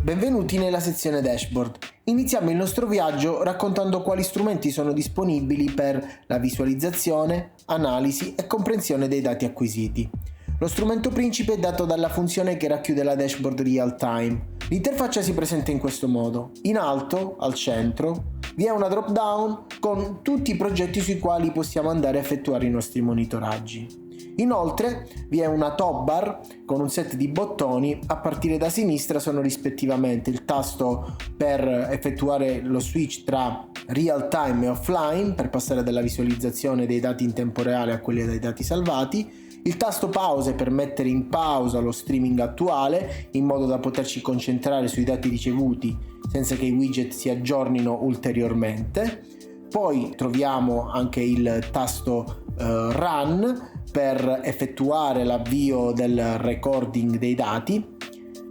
Benvenuti nella sezione Dashboard. Iniziamo il nostro viaggio raccontando quali strumenti sono disponibili per la visualizzazione, analisi e comprensione dei dati acquisiti. Lo strumento principe è dato dalla funzione che racchiude la dashboard real time. L'interfaccia si presenta in questo modo. In alto, al centro, vi è una drop down con tutti i progetti sui quali possiamo andare a effettuare i nostri monitoraggi. Inoltre vi è una top bar con un set di bottoni. A partire da sinistra sono rispettivamente il tasto per effettuare lo switch tra real time e offline per passare dalla visualizzazione dei dati in tempo reale a quelli dei dati salvati, il tasto pause per mettere in pausa lo streaming attuale in modo da poterci concentrare sui dati ricevuti senza che i widget si aggiornino ulteriormente. Poi troviamo anche il tasto Run per effettuare l'avvio del recording dei dati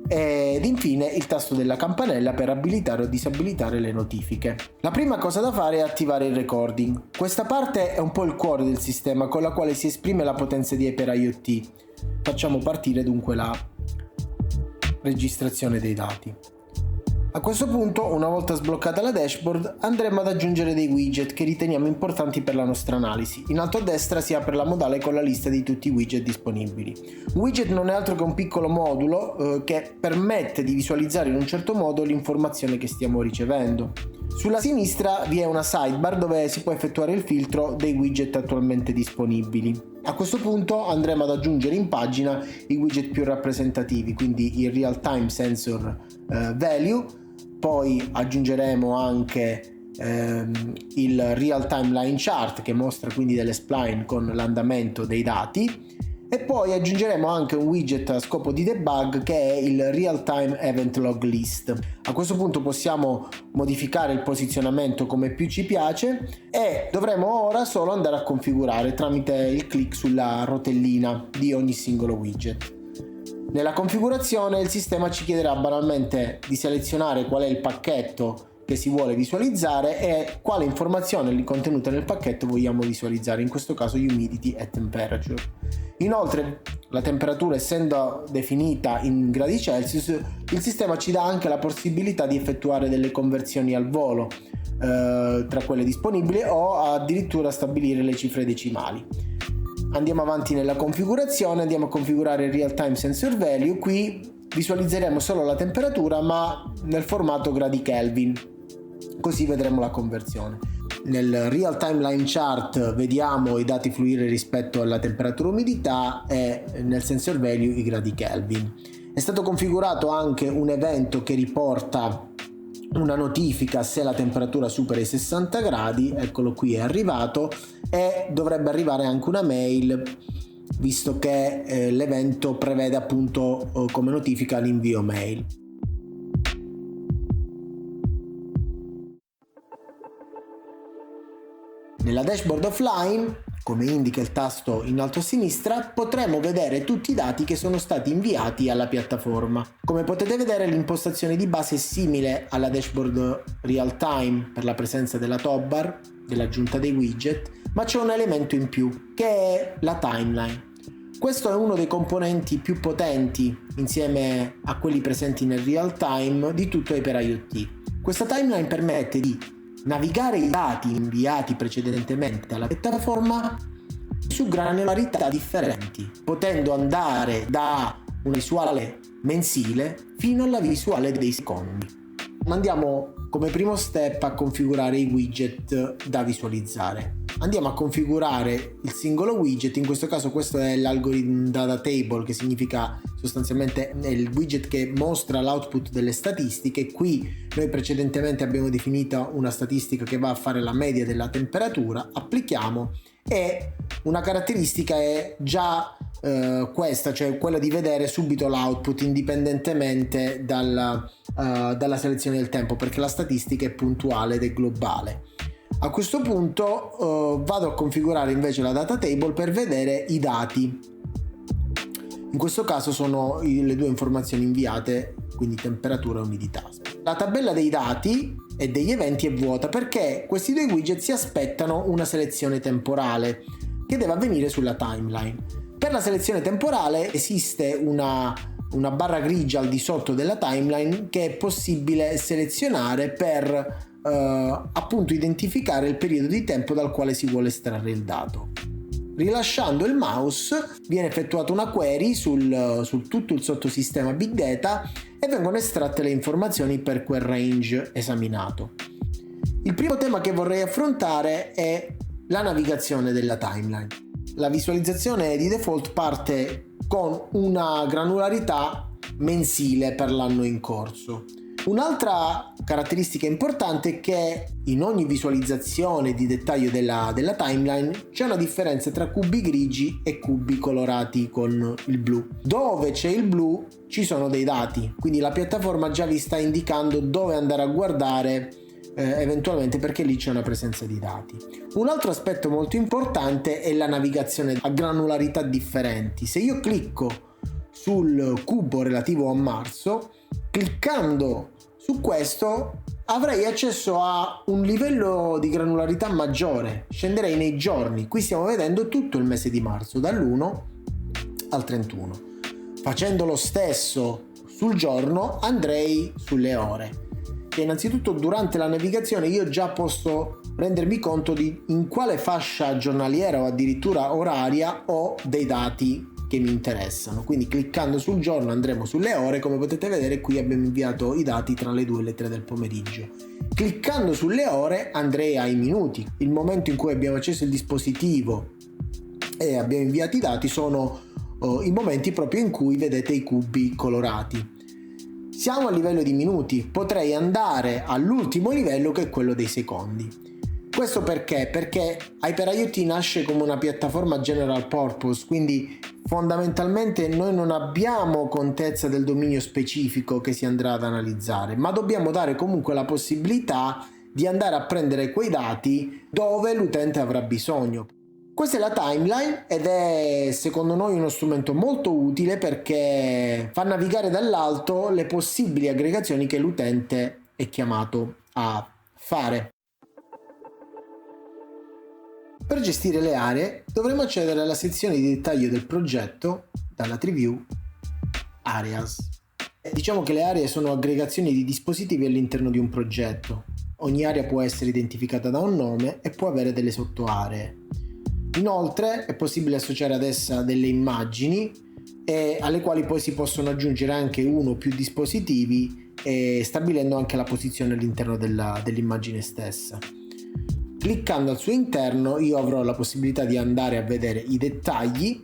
ed infine il tasto della campanella per abilitare o disabilitare le notifiche. La prima cosa da fare è attivare il recording. Questa parte è un po' il cuore del sistema con la quale si esprime la potenza di Hyper IoT. Facciamo partire dunque la registrazione dei dati. A questo punto, una volta sbloccata la dashboard, andremo ad aggiungere dei widget che riteniamo importanti per la nostra analisi. In alto a destra si apre la modale con la lista di tutti i widget disponibili. Un widget non è altro che un piccolo modulo che permette di visualizzare in un certo modo l'informazione che stiamo ricevendo. Sulla sinistra vi è una sidebar dove si può effettuare il filtro dei widget attualmente disponibili. A questo punto andremo ad aggiungere in pagina i widget più rappresentativi, quindi il Real Time Sensor Value. Poi aggiungeremo anche il Real Time Line Chart che mostra quindi delle spline con l'andamento dei dati, e poi aggiungeremo anche un widget a scopo di debug che è il Real Time Event Log List. A questo punto possiamo modificare il posizionamento come più ci piace e dovremo ora solo andare a configurare tramite il clic sulla rotellina di ogni singolo widget. Nella configurazione il sistema ci chiederà banalmente di selezionare qual è il pacchetto che si vuole visualizzare e quale informazione contenuta nel pacchetto vogliamo visualizzare, in questo caso humidity e temperature. Inoltre, la temperatura essendo definita in gradi Celsius, il sistema ci dà anche la possibilità di effettuare delle conversioni al volo tra quelle disponibili o addirittura stabilire le cifre decimali. Andiamo avanti nella configurazione, andiamo a configurare il Real Time Sensor Value. Qui visualizzeremo solo la temperatura ma nel formato gradi Kelvin, così vedremo la conversione. Nel Real Time Line Chart vediamo i dati fluire rispetto alla temperatura e umidità e nel Sensor Value i gradi Kelvin. È stato configurato anche un evento che riporta una notifica se la temperatura supera i 60 gradi, eccolo qui, è arrivato, e dovrebbe arrivare anche una mail visto che l'evento prevede appunto come notifica l'invio mail. Nella dashboard offline, come indica il tasto in alto a sinistra, potremo vedere tutti i dati che sono stati inviati alla piattaforma. Come potete vedere, l'impostazione di base è simile alla dashboard real time per la presenza della top bar, dell'aggiunta dei widget, ma c'è un elemento in più che è la timeline. Questo è uno dei componenti più potenti insieme a quelli presenti nel real time di tutto Hyper IoT. Questa timeline permette di navigare i dati inviati precedentemente alla piattaforma su granularità differenti, potendo andare da una visuale mensile fino alla visuale dei secondi. Andiamo come primo step a configurare i widget da visualizzare. Andiamo a configurare il singolo widget, in questo caso questo è l'algorithm data table, che significa sostanzialmente il widget che mostra l'output delle statistiche. Qui noi precedentemente abbiamo definito una statistica che va a fare la media della temperatura, applichiamo, e una caratteristica è già questa, cioè quella di vedere subito l'output indipendentemente dalla selezione del tempo, perché la statistica è puntuale ed è globale. A questo punto vado a configurare invece la data table per vedere i dati. In questo caso sono le due informazioni inviate, quindi temperatura e umidità. La tabella dei dati e degli eventi è vuota perché questi due widget si aspettano una selezione temporale che deve avvenire sulla timeline. Per la selezione temporale esiste una una barra grigia al di sotto della timeline che è possibile selezionare per appunto identificare il periodo di tempo dal quale si vuole estrarre il dato. Rilasciando il mouse viene effettuata una query su tutto il sottosistema Big Data e vengono estratte le informazioni per quel range esaminato. Il primo tema che vorrei affrontare è la navigazione della timeline. La visualizzazione di default parte con una granularità mensile per l'anno in corso. Un'altra caratteristica importante è che in ogni visualizzazione di dettaglio della timeline c'è una differenza tra cubi grigi e cubi colorati con il blu. Dove c'è il blu ci sono dei dati, quindi la piattaforma già vi sta indicando dove andare a guardare eventualmente, perché lì c'è una presenza di dati. Un altro aspetto molto importante è la navigazione a granularità differenti. Se io clicco sul cubo relativo a marzo, cliccando su questo avrei accesso a un livello di granularità maggiore, scenderei nei giorni. Qui stiamo vedendo tutto il mese di marzo, dall'1 al 31. Facendo lo stesso sul giorno andrei sulle ore. E innanzitutto durante la navigazione io già posso rendermi conto di in quale fascia giornaliera o addirittura oraria ho dei dati che mi interessano. Quindi cliccando sul giorno andremo sulle ore. Come potete vedere qui abbiamo inviato i dati tra le 2 e le 3 del pomeriggio. Cliccando sulle ore andrei ai minuti. Il momento in cui abbiamo acceso il dispositivo e abbiamo inviato i dati sono i momenti proprio in cui vedete i cubi colorati. Siamo a livello di minuti, potrei andare all'ultimo livello che è quello dei secondi. Questo perché? Perché Hyper IoT nasce come una piattaforma general purpose, quindi fondamentalmente noi non abbiamo contezza del dominio specifico che si andrà ad analizzare, ma dobbiamo dare comunque la possibilità di andare a prendere quei dati dove l'utente avrà bisogno. Questa è la timeline ed è secondo noi uno strumento molto utile perché fa navigare dall'alto le possibili aggregazioni che l'utente è chiamato a fare. Per gestire le aree dovremo accedere alla sezione di dettaglio del progetto dalla Tree View Areas. Diciamo che le aree sono aggregazioni di dispositivi all'interno di un progetto. Ogni area può essere identificata da un nome e può avere delle sottoaree. Inoltre è possibile associare ad essa delle immagini alle quali poi si possono aggiungere anche uno o più dispositivi, stabilendo anche la posizione all'interno dell'immagine stessa. Cliccando al suo interno io avrò la possibilità di andare a vedere i dettagli,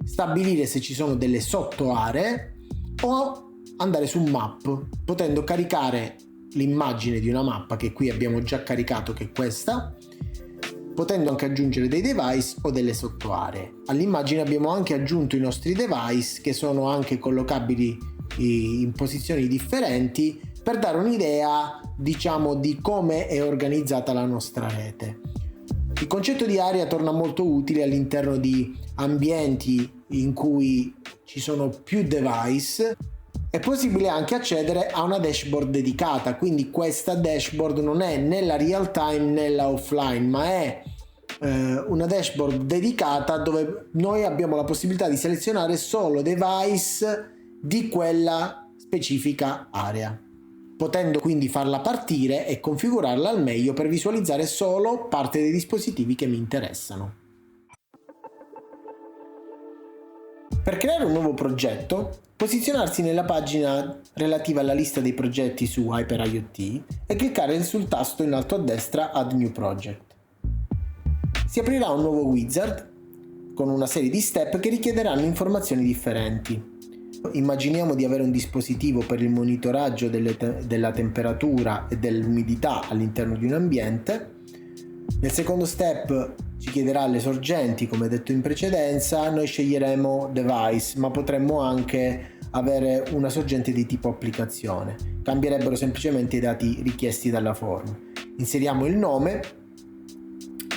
stabilire se ci sono delle sottoaree o andare su map, potendo caricare l'immagine di una mappa che qui abbiamo già caricato, che è questa, potendo anche aggiungere dei device o delle sottoaree. All'immagine abbiamo anche aggiunto i nostri device che sono anche collocabili in posizioni differenti per dare un'idea, diciamo, di come è organizzata la nostra rete. Il concetto di area torna molto utile all'interno di ambienti in cui ci sono più device. È possibile anche accedere a una dashboard dedicata, quindi questa dashboard non è né la real time né la offline, ma è una dashboard dedicata dove noi abbiamo la possibilità di selezionare solo device di quella specifica area, potendo quindi farla partire e configurarla al meglio per visualizzare solo parte dei dispositivi che mi interessano. Per creare un nuovo progetto, posizionarsi nella pagina relativa alla lista dei progetti su Hyper IoT e cliccare sul tasto in alto a destra Add New Project. Si aprirà un nuovo wizard con una serie di step che richiederanno informazioni differenti. Immaginiamo di avere un dispositivo per il monitoraggio della temperatura e dell'umidità all'interno di un ambiente. Nel secondo step ci chiederà le sorgenti, come detto in precedenza. Noi sceglieremo device, ma potremmo anche avere una sorgente di tipo applicazione. Cambierebbero semplicemente i dati richiesti dalla forma. Inseriamo il nome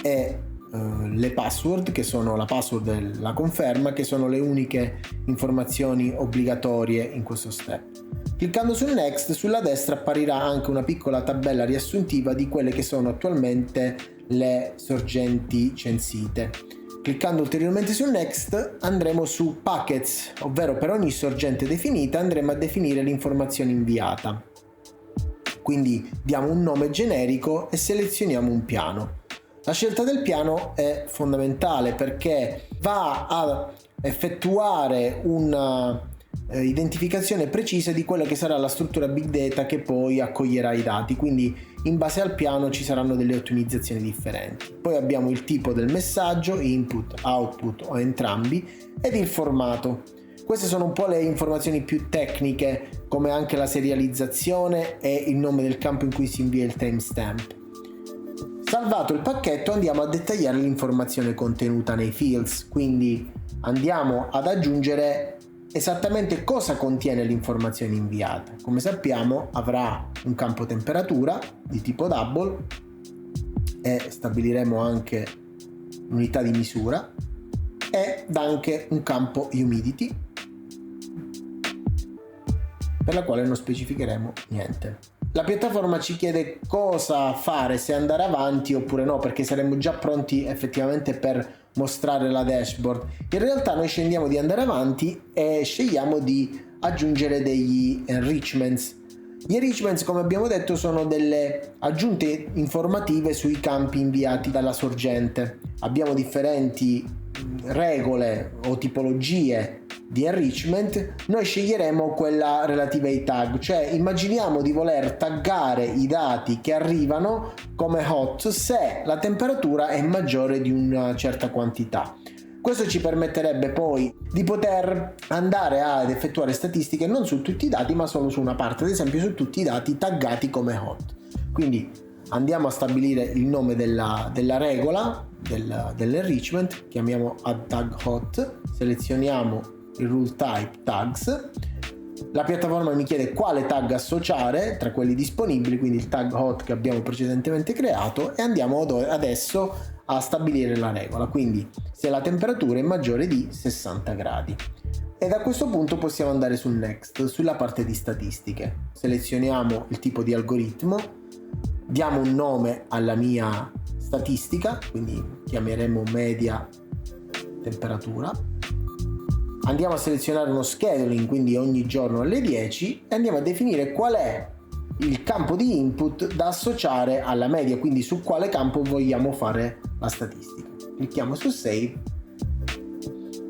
e le password, che sono la password e la conferma, che sono le uniche informazioni obbligatorie in questo step. Cliccando sul next, sulla destra apparirà anche una piccola tabella riassuntiva di quelle che sono attualmente le sorgenti censite. Cliccando ulteriormente su Next andremo su Packets, ovvero per ogni sorgente definita andremo a definire l'informazione inviata. Quindi diamo un nome generico e selezioniamo un piano. La scelta del piano è fondamentale perché va a effettuare una identificazione precisa di quella che sarà la struttura big data che poi accoglierà i dati, quindi in base al piano ci saranno delle ottimizzazioni differenti. Poi abbiamo il tipo del messaggio, input, output o entrambi, ed il formato. Queste sono un po' le informazioni più tecniche, come anche la serializzazione e il nome del campo in cui si invia il timestamp. Salvato il pacchetto andiamo a dettagliare l'informazione contenuta nei fields, quindi andiamo ad aggiungere esattamente cosa contiene l'informazione inviata. Come sappiamo avrà un campo temperatura di tipo double e stabiliremo anche l'unità di misura ed anche un campo humidity per la quale non specificheremo niente. La piattaforma ci chiede cosa fare, se andare avanti oppure no, perché saremmo già pronti effettivamente per mostrare la dashboard. In realtà noi scendiamo di andare avanti e scegliamo di aggiungere degli enrichments. Gli enrichments, come abbiamo detto, sono delle aggiunte informative sui campi inviati dalla sorgente. Abbiamo differenti regole o tipologie di enrichment. Noi sceglieremo quella relativa ai tag, cioè immaginiamo di voler taggare i dati che arrivano come hot se la temperatura è maggiore di una certa quantità. Questo ci permetterebbe poi di poter andare ad effettuare statistiche non su tutti i dati ma solo su una parte, ad esempio su tutti i dati taggati come hot. Quindi andiamo a stabilire il nome della regola dell'enrichment, chiamiamo add tag hot, selezioniamo il rule type tags. La piattaforma mi chiede quale tag associare tra quelli disponibili, quindi il tag hot che abbiamo precedentemente creato, e andiamo adesso a stabilire la regola, quindi se la temperatura è maggiore di 60 gradi. E da questo punto possiamo andare sul next, sulla parte di statistiche. Selezioniamo il tipo di algoritmo, diamo un nome alla mia statistica, quindi chiameremo media temperatura. Andiamo a selezionare uno scheduling, quindi ogni giorno alle 10, e andiamo a definire qual è il campo di input da associare alla media, quindi su quale campo vogliamo fare la statistica. Clicchiamo su save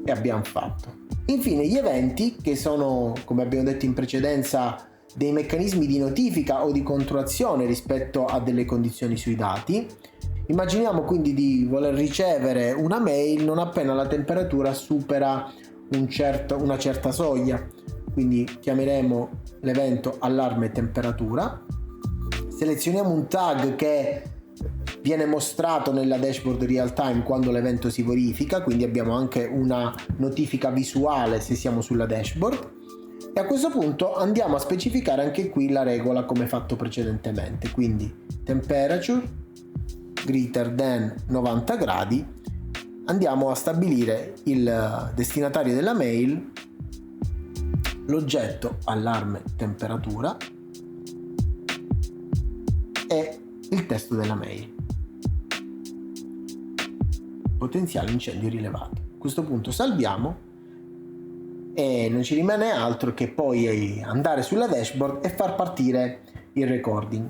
e abbiamo fatto. Infine gli eventi, che sono, come abbiamo detto in precedenza, dei meccanismi di notifica o di controazione rispetto a delle condizioni sui dati. Immaginiamo quindi di voler ricevere una mail non appena la temperatura supera una certa soglia, quindi chiameremo l'evento allarme temperatura. Selezioniamo un tag che viene mostrato nella dashboard real time quando l'evento si verifica, quindi abbiamo anche una notifica visuale se siamo sulla dashboard. E a questo punto andiamo a specificare anche qui la regola come fatto precedentemente, quindi temperature greater than 90 gradi. Andiamo a stabilire il destinatario della mail, l'oggetto allarme temperatura e il testo della mail. Potenziale incendio rilevato. A questo punto salviamo e non ci rimane altro che poi andare sulla dashboard e far partire il recording.